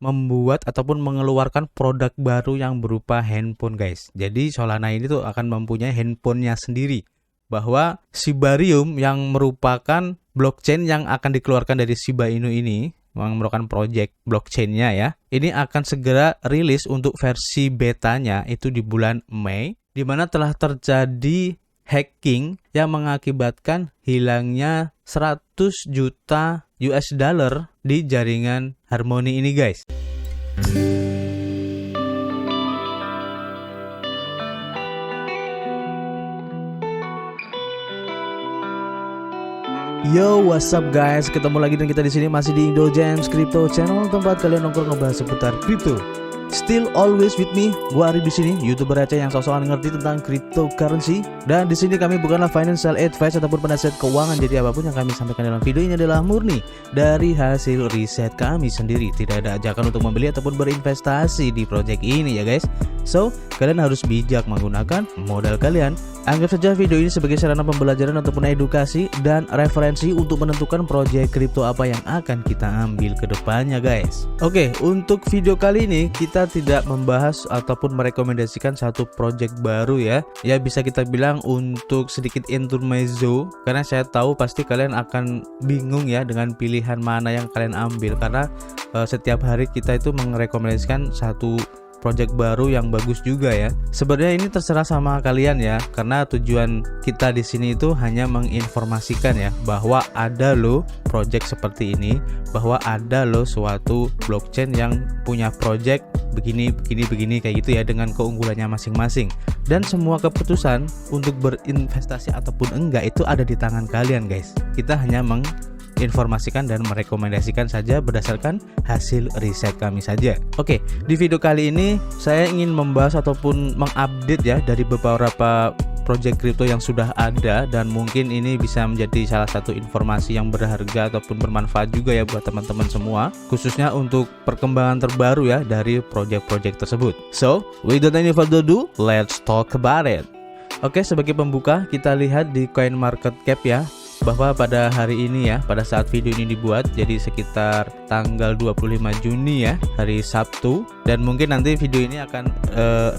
membuat ataupun mengeluarkan produk baru yang berupa handphone guys. Jadi Solana ini tuh akan mempunyai handphonenya sendiri, bahwa Shibarium yang merupakan blockchain yang akan dikeluarkan dari Shiba Inu ini, yang merupakan project blockchainnya ya, ini akan segera rilis untuk versi betanya itu di bulan Mei, di mana telah terjadi hacking yang mengakibatkan hilangnya 100 juta US dollar di jaringan Harmony ini guys. Yo, what's up guys? Ketemu lagi dengan kita di sini masih di Indojams Crypto Channel, tempat kalian nongkrong ngebahas seputar kripto. Still always with me, gua Ari di sini, YouTuber receh yang sok-sokan ngerti tentang cryptocurrency. Dan di sini kami bukanlah financial advice ataupun penasihat keuangan. Jadi apapun yang kami sampaikan dalam video ini adalah murni dari hasil riset kami sendiri. Tidak ada ajakan untuk membeli ataupun berinvestasi di project ini ya guys. So, kalian harus bijak menggunakan modal kalian. Anggap saja video ini sebagai sarana pembelajaran ataupun edukasi dan referensi untuk menentukan proyek kripto apa yang akan kita ambil ke depannya guys. Oke, untuk video kali ini kita tidak membahas ataupun merekomendasikan satu proyek baru ya. Ya bisa kita bilang untuk sedikit intermezzo, karena saya tahu pasti kalian akan bingung ya dengan pilihan mana yang kalian ambil, karena setiap hari kita itu merekomendasikan satu project baru yang bagus juga ya. Sebenarnya ini terserah sama kalian ya, karena tujuan kita di sini itu hanya menginformasikan ya bahwa ada loh project seperti ini, bahwa ada loh suatu blockchain yang punya project begini kayak gitu ya, dengan keunggulannya masing-masing. Dan semua keputusan untuk berinvestasi ataupun enggak itu ada di tangan kalian guys. Kita hanya informasikan dan merekomendasikan saja berdasarkan hasil riset kami saja. Oke, di video kali ini saya ingin membahas ataupun mengupdate ya dari beberapa project crypto yang sudah ada, dan mungkin ini bisa menjadi salah satu informasi yang berharga ataupun bermanfaat juga ya buat teman-teman semua, khususnya untuk perkembangan terbaru ya dari project-project tersebut. So, without any further ado, let's talk about it. Oke, sebagai pembuka kita lihat di CoinMarketCap ya, bahwa pada hari ini ya, pada saat video ini dibuat, jadi sekitar tanggal 25 Juni ya, hari Sabtu, dan mungkin nanti video ini akan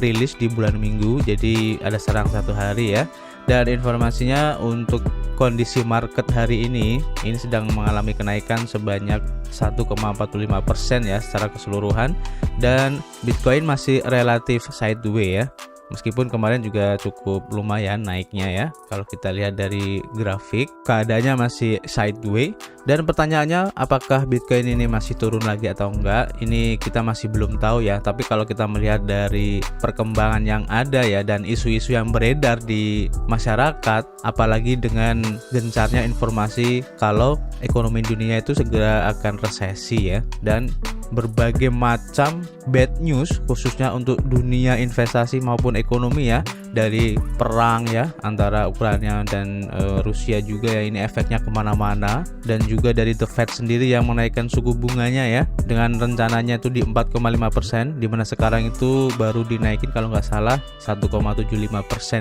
rilis di bulan Minggu, jadi ada serang satu hari ya. Dan informasinya untuk kondisi market hari ini sedang mengalami kenaikan sebanyak 1,45% ya secara keseluruhan, dan Bitcoin masih relatif sideways ya. Meskipun kemarin juga cukup lumayan naiknya ya, kalau kita lihat dari grafik keadaannya masih sideways. Dan pertanyaannya, apakah Bitcoin ini masih turun lagi atau enggak? Ini kita masih belum tahu ya. Tapi kalau kita melihat dari perkembangan yang ada ya, dan isu-isu yang beredar di masyarakat, apalagi dengan gencarnya informasi kalau ekonomi dunia itu segera akan resesi ya, dan berbagai macam bad news khususnya untuk dunia investasi maupun ekonomi ya, dari perang ya antara Ukraina dan Rusia juga ya, ini efeknya kemana-mana. Dan juga dari The Fed sendiri yang menaikkan suku bunganya ya, dengan rencananya itu di 4,5%, dimana sekarang itu baru dinaikin kalau nggak salah 1,75%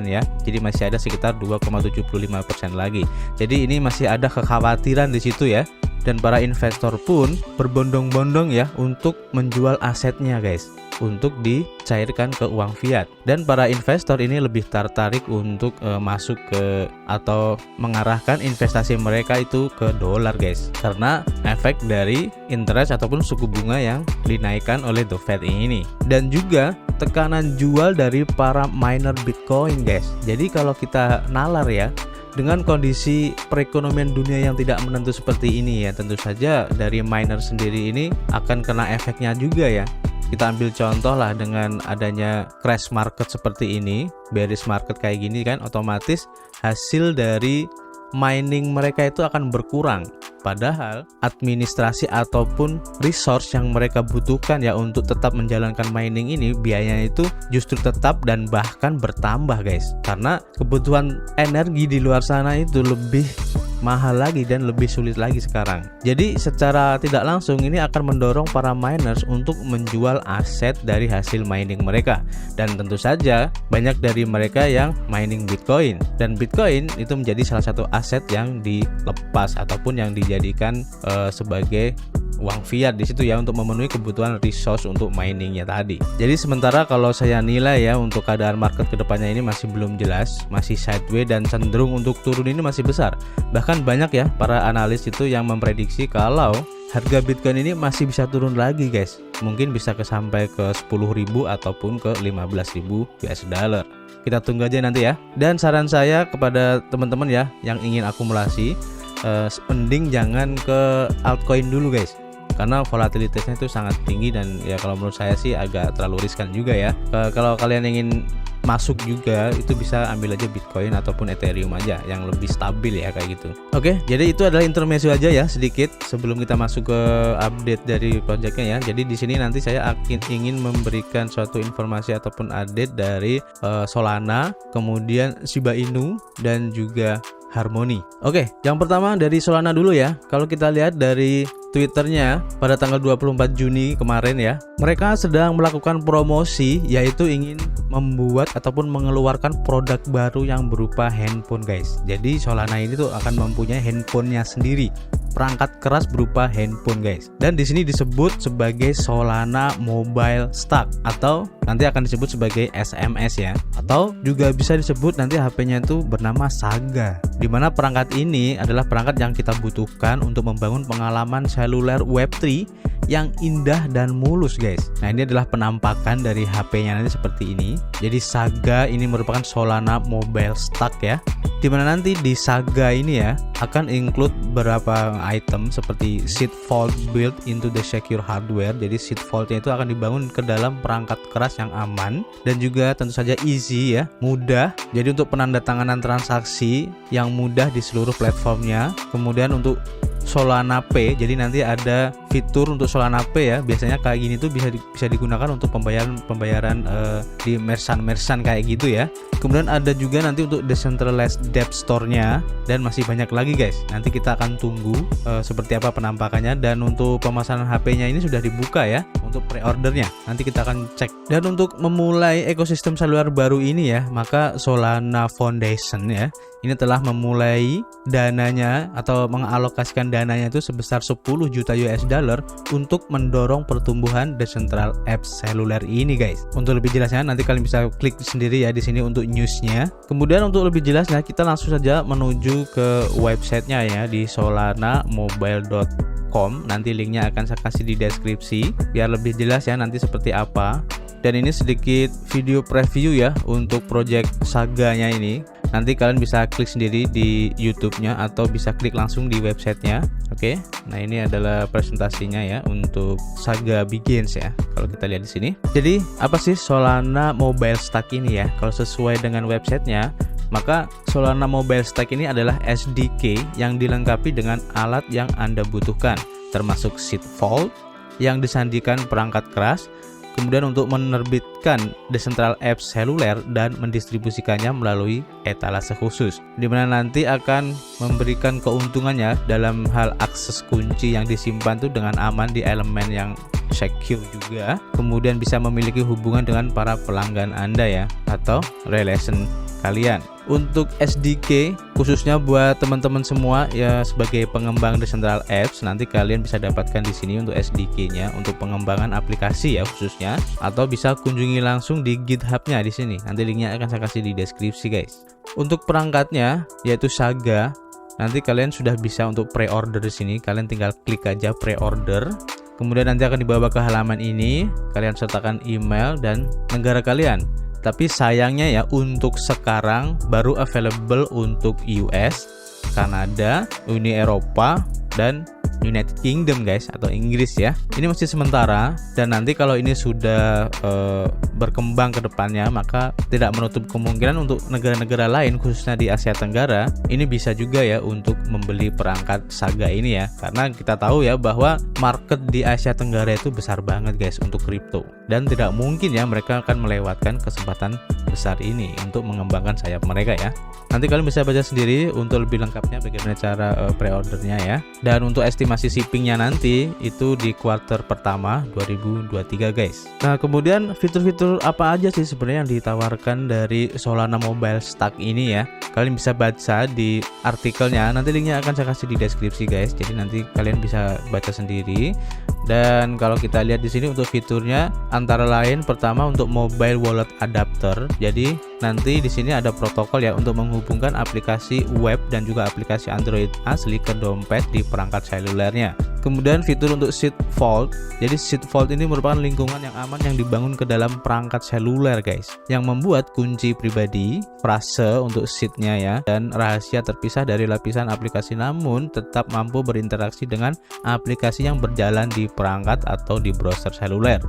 ya, jadi masih ada sekitar 2,75% lagi. Jadi ini masih ada kekhawatiran di situ ya. Dan para investor pun berbondong-bondong ya untuk menjual asetnya guys, untuk dicairkan ke uang fiat. Dan para investor ini lebih tertarik untuk masuk ke atau mengarahkan investasi mereka itu ke dolar guys, karena efek dari interest ataupun suku bunga yang dinaikkan oleh The Fed ini. Dan juga tekanan jual dari para miner Bitcoin guys. Jadi kalau kita nalar ya, dengan kondisi perekonomian dunia yang tidak menentu seperti ini ya, tentu saja dari miner sendiri ini akan kena efeknya juga ya. Kita ambil contoh lah, dengan adanya crash market seperti ini, bearish market kayak gini kan, otomatis hasil dari mining mereka itu akan berkurang. Padahal administrasi ataupun resource yang mereka butuhkan ya untuk tetap menjalankan mining ini, biayanya itu justru tetap dan bahkan bertambah guys, karena kebutuhan energi di luar sana itu lebih mahal lagi dan lebih sulit lagi sekarang. Jadi secara tidak langsung ini akan mendorong para miners untuk menjual aset dari hasil mining mereka. Dan tentu saja banyak dari mereka yang mining Bitcoin, dan Bitcoin itu menjadi salah satu aset yang dilepas ataupun yang dijadikan sebagai uang fiat di situ ya, untuk memenuhi kebutuhan resource untuk miningnya tadi. Jadi sementara kalau saya nilai ya, untuk keadaan market kedepannya ini masih belum jelas, masih sideways dan cenderung untuk turun ini masih besar. Bahkan banyak ya para analis itu yang memprediksi kalau harga Bitcoin ini masih bisa turun lagi guys. Mungkin bisa sampai ke 10.000 ataupun ke 15.000 US dollar. Kita tunggu aja nanti ya. Dan saran saya kepada teman-teman ya yang ingin akumulasi, mending jangan ke altcoin dulu guys, karena volatilitasnya itu sangat tinggi dan ya kalau menurut saya sih agak terlalu riskan juga ya. Kalau kalian ingin masuk juga itu bisa ambil aja Bitcoin ataupun Ethereum aja yang lebih stabil ya kayak gitu. Oke, jadi itu adalah intermezzo aja ya sedikit sebelum kita masuk ke update dari projectnya ya. Jadi di sini nanti saya ingin memberikan suatu informasi ataupun update dari Solana, kemudian Shiba Inu dan juga Harmony. Oke, yang pertama dari Solana dulu ya. Kalau kita lihat dari Twitternya pada tanggal 24 Juni kemarin ya, mereka sedang melakukan promosi, yaitu ingin membuat ataupun mengeluarkan produk baru yang berupa handphone guys. Jadi Solana ini tuh akan mempunyai handphonenya sendiri, perangkat keras berupa handphone guys. Dan di sini disebut sebagai Solana Mobile Stack atau nanti akan disebut sebagai SMS ya, atau juga bisa disebut nanti HP-nya itu bernama Saga, dimana perangkat ini adalah perangkat yang kita butuhkan untuk membangun pengalaman seluler Web3 yang indah dan mulus guys. Nah ini adalah penampakan dari HP-nya nanti seperti ini. Jadi Saga ini merupakan Solana Mobile Stack ya, dimana nanti di Saga ini ya akan include beberapa item seperti seed vault built into the secure hardware. Jadi seed vault-nya itu akan dibangun ke dalam perangkat keras yang aman dan juga tentu saja easy ya, mudah. Jadi untuk penandatanganan transaksi yang mudah di seluruh platformnya. Kemudian untuk Solana Pay, jadi nanti ada fitur untuk Solana Pay ya. Biasanya kayak gini tuh bisa digunakan untuk pembayaran di merchant kayak gitu ya. Kemudian ada juga nanti untuk decentralized debt store-nya dan masih banyak lagi guys. Nanti kita akan tunggu seperti apa penampakannya. Dan untuk pemesanan HP-nya ini sudah dibuka ya untuk pre-ordernya. Nanti kita akan cek. Dan untuk memulai ekosistem seluler baru ini ya, maka Solana Foundation ya ini telah memulai dananya atau mengalokasikan dananya itu sebesar 10 juta US dollar untuk mendorong pertumbuhan decentral apps seluler ini guys. Untuk lebih jelasnya nanti kalian bisa klik sendiri ya di sini untuk newsnya. Kemudian untuk lebih jelasnya kita langsung saja menuju ke websitenya ya di solanamobile.com. Nanti linknya akan saya kasih di deskripsi biar lebih jelas ya nanti seperti apa. Dan ini sedikit video preview ya untuk project Saganya ini. Nanti kalian bisa klik sendiri di YouTube-nya atau bisa klik langsung di websitenya. Oke, nah ini adalah presentasinya ya untuk Saga Begins ya. Kalau kita lihat di sini. Jadi apa sih Solana Mobile Stack ini ya? Kalau sesuai dengan websitenya, maka Solana Mobile Stack ini adalah SDK yang dilengkapi dengan alat yang Anda butuhkan, termasuk seed vault yang disandikan perangkat keras. Kemudian untuk menerbitkan decentral apps seluler dan mendistribusikannya melalui etalase khusus, di mana nanti akan memberikan keuntungannya dalam hal akses kunci yang disimpan tuh dengan aman di elemen yang secure juga. Kemudian bisa memiliki hubungan dengan para pelanggan Anda ya, atau relation kalian. Untuk SDK khususnya buat teman-teman semua ya sebagai pengembang decentral apps, nanti kalian bisa dapatkan di sini untuk SDK-nya untuk pengembangan aplikasi ya khususnya, atau bisa kunjungi langsung di GitHub-nya di sini. Nanti linknya akan saya kasih di deskripsi guys. Untuk perangkatnya yaitu Saga, nanti kalian sudah bisa untuk pre-order di sini. Kalian tinggal klik aja pre-order. Kemudian nanti akan dibawa ke halaman ini. Kalian sertakan email dan negara kalian. Tapi sayangnya ya untuk sekarang baru available untuk US, Kanada, Uni Eropa, dan United Kingdom guys, atau Inggris ya. Ini masih sementara, dan nanti kalau ini sudah berkembang ke depannya, maka tidak menutup kemungkinan untuk negara-negara lain khususnya di Asia Tenggara ini bisa juga ya untuk membeli perangkat Saga ini ya, karena kita tahu ya bahwa market di Asia Tenggara itu besar banget guys untuk kripto, dan tidak mungkin ya mereka akan melewatkan kesempatan besar ini untuk mengembangkan sayap mereka ya. Nanti kalian bisa baca sendiri untuk lebih lengkapnya bagaimana cara pre-ordernya ya. Dan untuk estimasi shippingnya nanti itu di kuartal pertama 2023 guys. Nah kemudian fitur-fitur apa aja sih sebenarnya yang ditawarkan dari Solana Mobile Stack ini ya. Kalian bisa baca di artikelnya, nanti linknya akan saya kasih di deskripsi guys. Jadi nanti kalian bisa baca sendiri. Dan kalau kita lihat di sini untuk fiturnya antara lain pertama untuk mobile wallet adapter. Jadi nanti di sini ada protokol ya untuk menghubungkan aplikasi web dan juga aplikasi Android asli ke dompet di perangkat selulernya. Kemudian fitur untuk seed vault. Jadi seed vault ini merupakan lingkungan yang aman yang dibangun ke dalam perangkat seluler guys, yang membuat kunci pribadi, frase untuk seednya ya, dan rahasia terpisah dari lapisan aplikasi, namun tetap mampu berinteraksi dengan aplikasi yang berjalan di perangkat atau di browser seluler.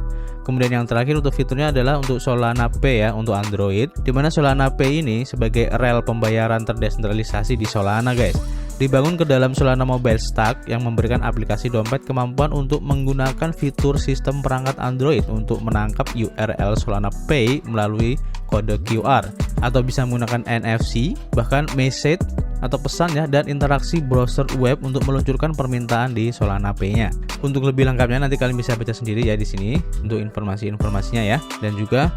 Kemudian yang terakhir untuk fiturnya adalah untuk Solana Pay ya untuk Android, dimana Solana Pay ini sebagai rel pembayaran terdesentralisasi di Solana guys, dibangun ke dalam Solana Mobile Stack yang memberikan aplikasi dompet kemampuan untuk menggunakan fitur sistem perangkat Android untuk menangkap URL Solana Pay melalui kode QR, atau bisa menggunakan NFC, bahkan message atau pesan ya, dan interaksi browser web untuk meluncurkan permintaan di Solana Pay-nya. Untuk lebih lengkapnya nanti kalian bisa baca sendiri ya di sini untuk informasi-informasinya ya, dan juga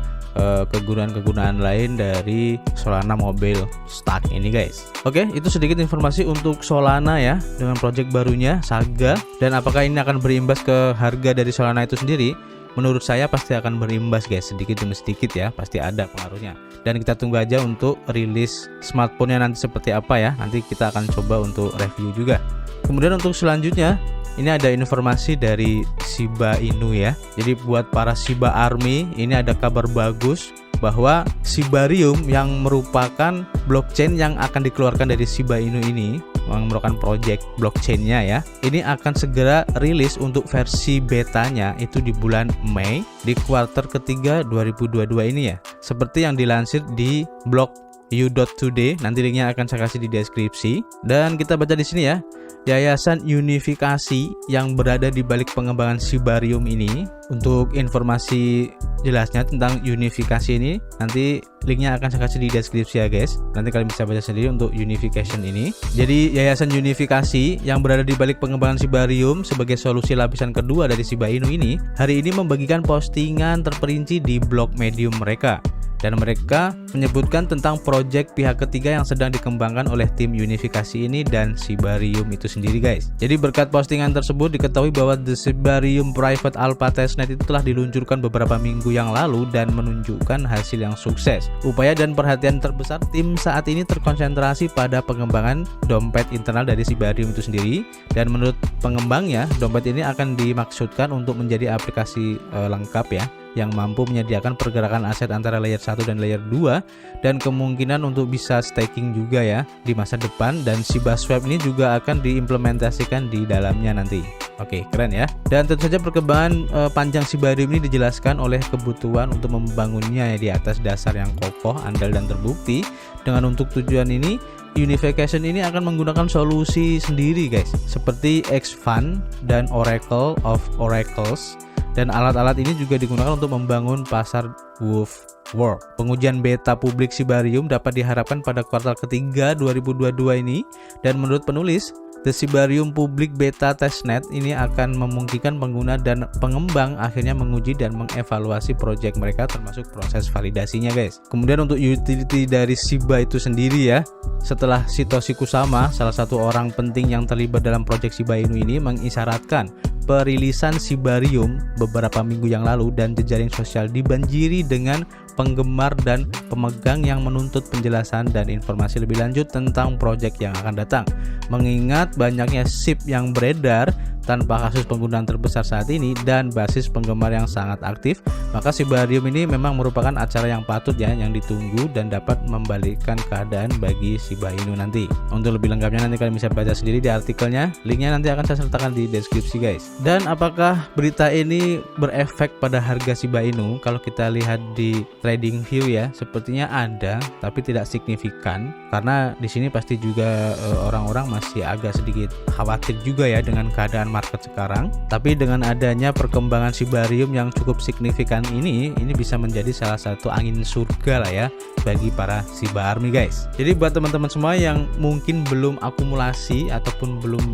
kegunaan-kegunaan lain dari Solana Mobile Stack ini guys. Oke, itu sedikit informasi untuk Solana ya dengan project barunya Saga, dan apakah ini akan berimbas ke harga dari Solana itu sendiri? Menurut saya pasti akan berimbas guys, sedikit demi sedikit ya, pasti ada pengaruhnya. Dan kita tunggu aja untuk rilis smartphone-nya nanti seperti apa ya, nanti kita akan coba untuk review juga. Kemudian untuk selanjutnya ini ada informasi dari Shiba Inu ya. Jadi buat para Shiba Army ini ada kabar bagus bahwa Shibarium yang merupakan blockchain yang akan dikeluarkan dari Shiba Inu ini, yang merupakan project blockchainnya ya, ini akan segera rilis untuk versi betanya itu di bulan Mei di kuartal ketiga 2022 ini ya, seperti yang dilansir di blog you.today. Nanti linknya akan saya kasih di deskripsi. Dan kita baca di sini ya, Yayasan Unifikasi yang berada di balik pengembangan Shibarium ini. Untuk informasi jelasnya tentang Unifikasi ini, nanti linknya akan saya kasih di deskripsi ya guys. Nanti kalian bisa baca sendiri untuk Unification ini. Jadi Yayasan Unifikasi yang berada di balik pengembangan Shibarium sebagai solusi lapisan kedua dari Shiba Inu ini, hari ini membagikan postingan terperinci di blog Medium mereka. Dan mereka menyebutkan tentang proyek pihak ketiga yang sedang dikembangkan oleh tim Unifikasi ini dan Shibarium itu sendiri guys. Jadi berkat postingan tersebut diketahui bahwa The Shibarium Private Alpha Testnet itu telah diluncurkan beberapa minggu yang lalu dan menunjukkan hasil yang sukses. Upaya dan perhatian terbesar tim saat ini terkonsentrasi pada pengembangan dompet internal dari Shibarium itu sendiri, dan menurut pengembangnya dompet ini akan dimaksudkan untuk menjadi aplikasi lengkap ya, yang mampu menyediakan pergerakan aset antara layer 1 dan layer 2, dan kemungkinan untuk bisa staking juga ya di masa depan, dan Shiba Swap ini juga akan diimplementasikan di dalamnya nanti. Oke, keren ya. Dan tentu saja perkembangan panjang Shibarium ini dijelaskan oleh kebutuhan untuk membangunnya ya di atas dasar yang kokoh, andal, dan terbukti. Dengan untuk tujuan ini, Unification ini akan menggunakan solusi sendiri guys, seperti Xfund dan Oracle of Oracles. Dan alat-alat ini juga digunakan untuk membangun pasar Wolf World. Pengujian beta publik Shibarium dapat diharapkan pada kuartal ketiga 2022 ini, dan menurut penulis, The Shibarium Public Beta Testnet ini akan memungkinkan pengguna dan pengembang akhirnya menguji dan mengevaluasi proyek mereka, termasuk proses validasinya guys. Kemudian untuk utility dari Shiba itu sendiri ya, setelah Satoshi Kusama, salah satu orang penting yang terlibat dalam proyek Shiba Inu ini, mengisyaratkan perilisan Shibarium beberapa minggu yang lalu, dan jejaring sosial dibanjiri dengan penggemar dan pemegang yang menuntut penjelasan dan informasi lebih lanjut tentang proyek yang akan datang. Mengingat banyaknya SIP yang beredar, tanpa kasus penggunaan terbesar saat ini dan basis penggemar yang sangat aktif, maka Shibarium ini memang merupakan acara yang patut ya, yang ditunggu dan dapat membalikkan keadaan bagi Shiba Inu nanti. Untuk lebih lengkapnya nanti kalian bisa baca sendiri di artikelnya, linknya nanti akan saya sertakan di deskripsi guys. Dan apakah berita ini berefek pada harga Shiba Inu? Kalau kita lihat di TradingView ya, sepertinya ada tapi tidak signifikan, karena di sini pasti juga orang-orang masih agak sedikit khawatir juga ya dengan keadaan market sekarang. Tapi dengan adanya perkembangan Shibarium yang cukup signifikan ini bisa menjadi salah satu angin surga lah ya bagi para Shiba Army guys. Jadi buat teman-teman semua yang mungkin belum akumulasi ataupun belum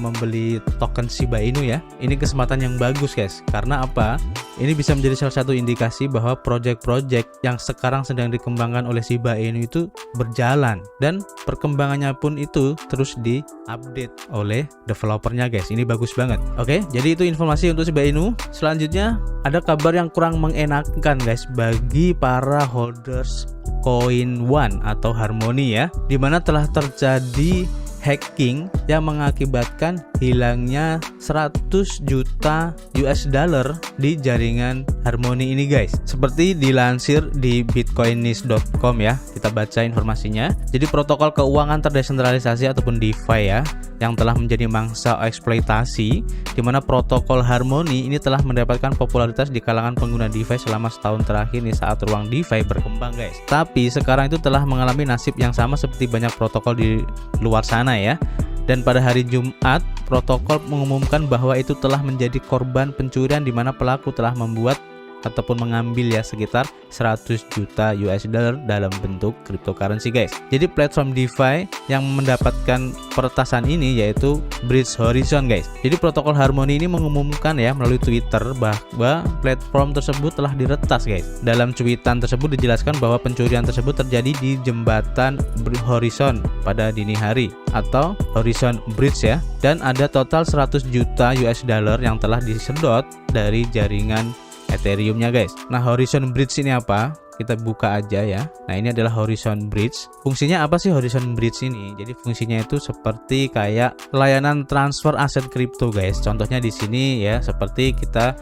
membeli token Shiba Inu ya, ini kesempatan yang bagus guys. Karena apa? Ini bisa menjadi salah satu indikasi bahwa project-project yang sekarang sedang dikembangkan oleh Shiba Inu itu berjalan, dan perkembangannya pun itu terus di-update oleh developernya guys. Ini bagus banget. Oke, jadi itu informasi untuk Shiba Inu. Selanjutnya ada kabar yang kurang mengenakan guys bagi para holders koin One atau Harmony ya, dimana telah terjadi hacking yang mengakibatkan hilangnya 100 juta US dollar di jaringan Harmony ini guys. Seperti dilansir di bitcoinist.com ya, kita baca informasinya. Jadi protokol keuangan terdesentralisasi ataupun DeFi ya, yang telah menjadi mangsa eksploitasi, di mana protokol Harmony ini telah mendapatkan popularitas di kalangan pengguna DeFi selama setahun terakhir nih saat ruang DeFi berkembang guys. Tapi sekarang itu telah mengalami nasib yang sama seperti banyak protokol di luar sana ya. Dan pada hari Jumat, protokol mengumumkan bahwa itu telah menjadi korban pencurian, di mana pelaku telah membuat ataupun mengambil ya sekitar 100 juta US dollar dalam bentuk cryptocurrency guys. Jadi platform DeFi yang mendapatkan peretasan ini yaitu Bridge Horizon guys. Jadi protokol Harmony ini mengumumkan ya melalui Twitter bahwa platform tersebut telah diretas guys. Dalam cuitan tersebut dijelaskan bahwa pencurian tersebut terjadi di jembatan Horizon pada dini hari atau Horizon Bridge ya, dan ada total 100 juta US dollar yang telah disedot dari jaringan Ethereum-nya guys. Nah, Horizon Bridge ini apa? Kita buka aja ya. Nah, ini adalah Horizon Bridge. Fungsinya apa sih Horizon Bridge ini? Jadi fungsinya itu seperti kayak layanan transfer aset kripto guys. Contohnya di sini ya, seperti kita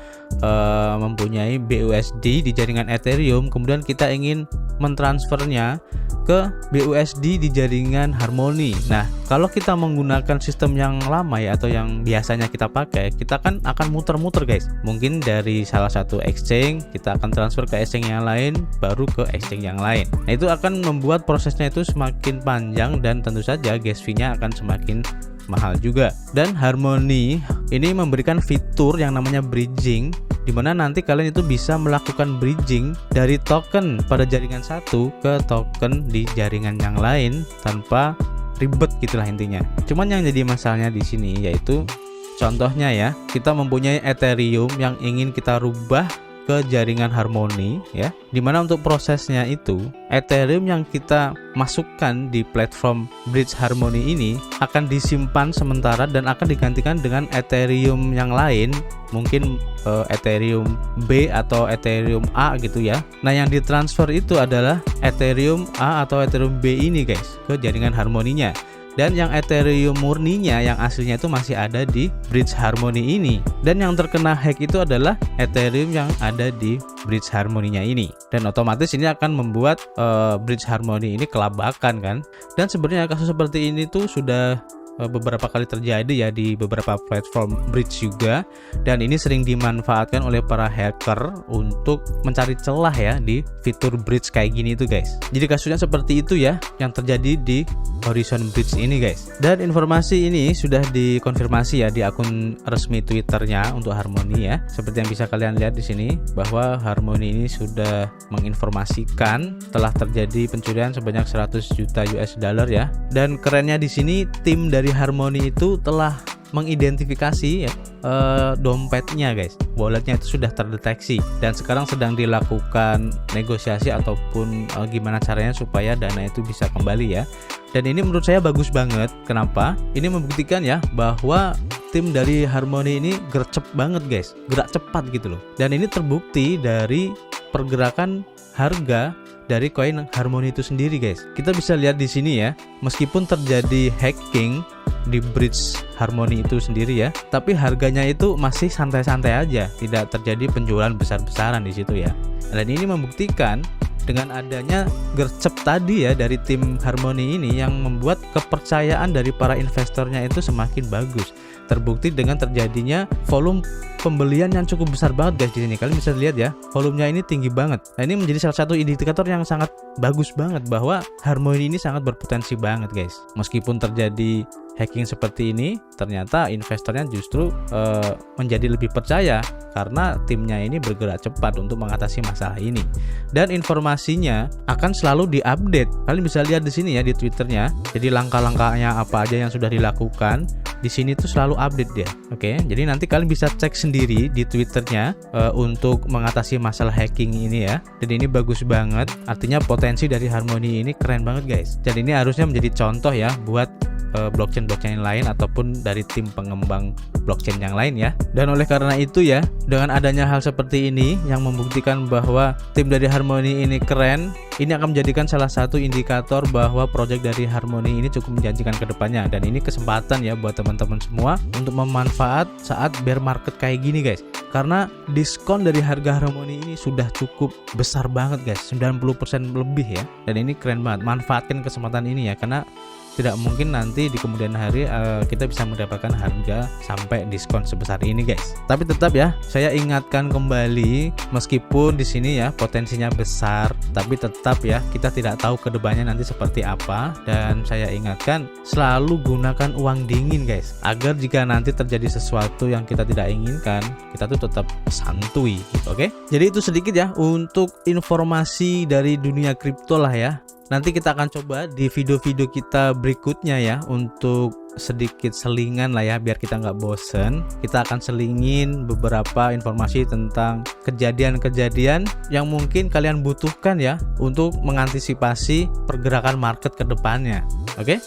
mempunyai BUSD di jaringan Ethereum, kemudian kita ingin mentransfernya ke BUSD di jaringan Harmony. Nah, kalau kita menggunakan sistem yang lama ya, atau yang biasanya kita pakai, kita kan akan muter-muter guys. Mungkin dari salah satu exchange kita akan transfer ke exchange yang lain, baru ke exchange yang lain. Nah, itu akan membuat prosesnya itu semakin panjang dan tentu saja gas fee-nya akan semakin mahal juga. Dan Harmony ini memberikan fitur yang namanya bridging, dimana nanti kalian itu bisa melakukan bridging dari token pada jaringan satu ke token di jaringan yang lain tanpa ribet gitulah intinya. Cuman yang jadi masalahnya di sini yaitu contohnya ya, kita mempunyai Ethereum yang ingin kita rubah ke jaringan Harmony ya, dimana untuk prosesnya itu Ethereum yang kita masukkan di platform Bridge Harmony ini akan disimpan sementara dan akan digantikan dengan Ethereum yang lain, mungkin Ethereum B atau Ethereum A gitu ya. Nah, yang ditransfer itu adalah Ethereum A atau Ethereum B ini guys ke jaringan Harmony-nya. Dan yang Ethereum murninya yang aslinya itu masih ada di Bridge Harmony ini. Dan yang terkena hack itu adalah Ethereum yang ada di Bridge Harmony-nya ini. Dan otomatis ini akan membuat Bridge Harmony ini kelabakan kan. Dan sebenarnya kasus seperti ini tuh sudah beberapa kali terjadi ya di beberapa platform bridge juga, dan ini sering dimanfaatkan oleh para hacker untuk mencari celah ya di fitur bridge kayak gini tuh guys. Jadi kasusnya seperti itu ya yang terjadi di Horizon Bridge ini guys. Dan informasi ini sudah dikonfirmasi ya di akun resmi Twitternya untuk Harmony ya. Seperti yang bisa kalian lihat di sini bahwa Harmony ini sudah menginformasikan telah terjadi pencurian sebanyak 100 juta US dollar ya. Dan kerennya di sini tim dari Harmony itu telah mengidentifikasi ya, dompetnya guys, walletnya itu sudah terdeteksi dan sekarang sedang dilakukan negosiasi ataupun gimana caranya supaya dana itu bisa kembali ya. Dan ini menurut saya bagus banget. Kenapa? Ini membuktikan ya bahwa tim dari Harmony ini gercep banget guys, gerak cepat gitu loh. Dan ini terbukti dari pergerakan harga dari koin Harmony itu sendiri guys. Kita bisa lihat di sini ya, meskipun terjadi hacking di bridge Harmony itu sendiri ya. Tapi harganya itu masih santai-santai aja, tidak terjadi penjualan besar-besaran di situ ya. Dan ini membuktikan dengan adanya gercep tadi ya dari tim Harmony ini yang membuat kepercayaan dari para investornya itu semakin bagus. Terbukti dengan terjadinya volume pembelian yang cukup besar banget guys di sini. Kalian bisa lihat ya, volumenya ini tinggi banget. Nah, ini menjadi salah satu indikator yang sangat bagus banget bahwa Harmony ini sangat berpotensi banget guys. Meskipun terjadi hacking seperti ini, ternyata investornya justru menjadi lebih percaya karena timnya ini bergerak cepat untuk mengatasi masalah ini. Dan informasinya akan selalu diupdate. Kalian bisa lihat di sini ya di Twitternya. Jadi langkah-langkahnya apa aja yang sudah dilakukan di sini tuh selalu update dia. Oke, jadi nanti kalian bisa cek sendiri di Twitternya untuk mengatasi masalah hacking ini ya. Dan ini bagus banget. Artinya potensi dari Harmony ini keren banget guys. Dan ini harusnya menjadi contoh ya buat blockchain-blockchain lain ataupun dari tim pengembang blockchain yang lain ya. Dan oleh karena itu ya, dengan adanya hal seperti ini yang membuktikan bahwa tim dari Harmony ini keren, ini akan menjadikan salah satu indikator bahwa project dari Harmony ini cukup menjanjikan ke depannya. Dan ini kesempatan ya buat teman-teman semua untuk memanfaat saat bear market kayak gini guys. Karena diskon dari harga Harmony ini sudah cukup besar banget guys, 90% lebih ya. Dan ini keren banget, manfaatkan kesempatan ini ya, karena tidak mungkin nanti di kemudian hari kita bisa mendapatkan harga sampai diskon sebesar ini guys. Tapi tetap ya, saya ingatkan kembali, meskipun di sini ya potensinya besar, tapi tetap ya kita tidak tahu kedepannya nanti seperti apa. Dan saya ingatkan selalu gunakan uang dingin guys, agar jika nanti terjadi sesuatu yang kita tidak inginkan, kita tuh tetap santuy gitu, oke? Jadi itu sedikit ya untuk informasi dari dunia kripto lah ya. Nanti kita akan coba di video-video kita berikutnya ya untuk sedikit selingan lah ya, biar kita nggak bosen. Kita akan selingin beberapa informasi tentang kejadian-kejadian yang mungkin kalian butuhkan ya untuk mengantisipasi pergerakan market ke depannya. Oke?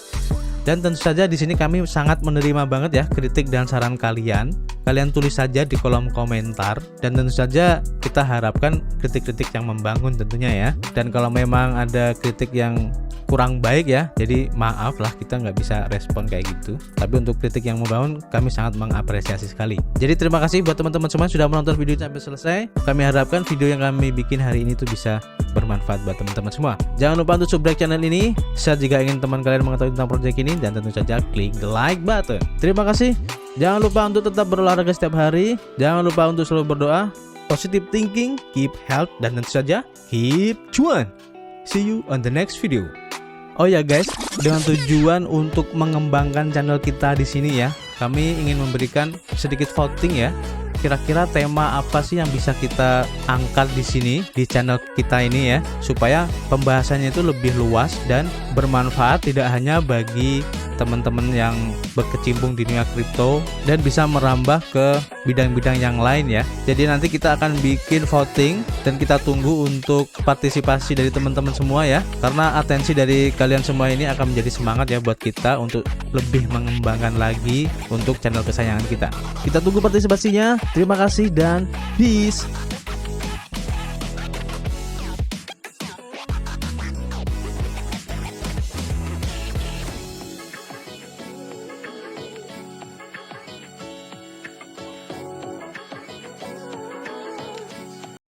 Dan tentu saja di sini kami sangat menerima banget ya kritik dan saran kalian. Kalian tulis saja di kolom komentar, dan tentu saja kita harapkan kritik-kritik yang membangun tentunya ya. Dan kalau memang ada kritik yang kurang baik ya, jadi maaf lah, kita nggak bisa respon kayak gitu. Tapi untuk kritik yang membangun, kami sangat mengapresiasi sekali. Jadi terima kasih buat teman-teman semua sudah menonton video sampai selesai. Kami harapkan video yang kami bikin hari ini tuh bisa bermanfaat buat teman-teman semua. Jangan lupa untuk subscribe channel ini, share jika ingin teman kalian mengetahui tentang project ini, dan tentu saja klik the like button. Terima kasih. Jangan lupa untuk tetap berolahraga setiap hari. Jangan lupa untuk selalu berdoa, positive thinking, keep health, dan tentu saja keep cuan. See you on the next video. Oh ya guys, dengan tujuan untuk mengembangkan channel kita di sini ya, kami ingin memberikan sedikit voting ya. Kira-kira tema apa sih yang bisa kita angkat di sini di channel kita ini ya, supaya pembahasannya itu lebih luas dan bermanfaat tidak hanya bagi teman-teman yang berkecimpung di dunia kripto dan bisa merambah ke bidang-bidang yang lain ya. Jadi nanti kita akan bikin voting dan kita tunggu untuk partisipasi dari teman-teman semua ya, karena atensi dari kalian semua ini akan menjadi semangat ya buat kita untuk lebih mengembangkan lagi untuk channel kesayangan kita. Kita tunggu partisipasinya. Terima kasih dan peace.